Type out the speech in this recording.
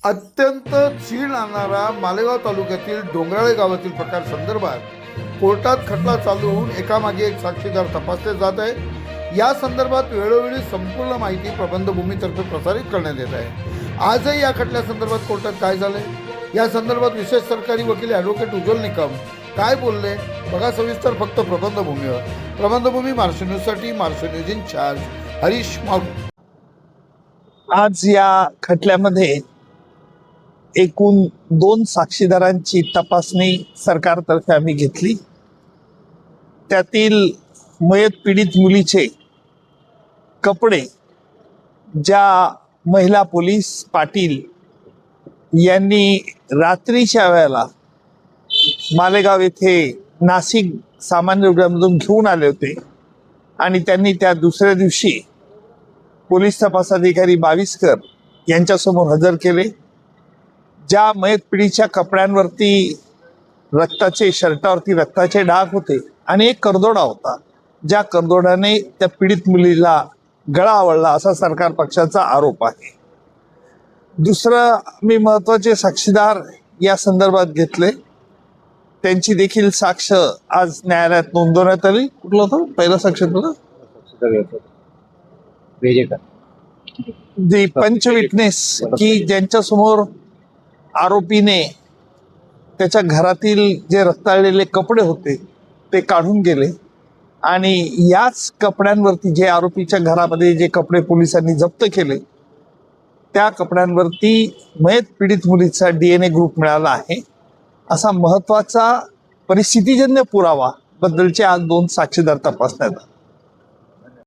अत्यंत चीड आणणारा मालेगाव तालुक्यातील डोंगराळे गावातील प्रकार संदर्भात कोर्टात खटला चालू होऊन एकामागे एक साक्षीदार तपासले जात आहे। या संदर्भात वेळोवेळी संपूर्ण माहिती प्रबंधभूमीतर्फे प्रसारित करण्यात येत आहे। आजही या खटल्यासंदर्भात कोर्टात काय झाले, या संदर्भात विशेष सरकारी वकील ॲडव्होकेट उज्ज्वल निकम काय बोलले बघा सविस्तर फक्त प्रबंधभूमीवर। प्रबंधभूमी महाराष्ट्र न्यूजसाठी महाराष्ट्र न्यूज इन्चार्ज हरीश मारू। आज या खटल्यामध्ये एकूण 2 साक्षीदारांची तपासणी सरकारतर्फे आम्ही घेतली। त्यातील मयत पीडित मुलीचे कपडे ज्या महिला पोलीस पाटील यांनी रात्रीच्या वेळेला मालेगाव येथे नाशिक सामान्य रुग्णालयामधून घेऊन आले होते आणि त्यांनी त्या दुसऱ्या दिवशी पोलीस तपास अधिकारी बाविस्कर यांच्यासमोर हजर केले। ज्या मयत पिढीच्या कपड्यांवरती रक्ताचे शर्टावरती रक्ताचे डाग होते आणि एक करदोडा होता, ज्या करदोड्याने त्या पीडित मुलीला गळा आवळला असा सरकार पक्षाचा आरोप आहे। दुसरं मी महत्वाचे साक्षीदार या संदर्भात घेतले, त्यांची देखील साक्ष आज न्यायालयात नोंदवण्यात आली। कुठलं होतं पहिला साक्षीदार? दी पंच विटनेस की ज्यांच्या समोर आरोपीने त्याच्या घरातील जे रक्ताळलेले कपडे होते ते काढून गेले आणि याच कपड्यांवरती जे आरोपीच्या घरामध्ये जे कपडे पोलिसांनी जप्त केले त्या कपड्यांवरती मयत पीडित मुलीचा DNA ग्रुप मिळाला आहे। असा महत्वाचा परिस्थितीजन्य पुरावा बद्दलचे आज 2 साक्षीदार तपासण्यात आले।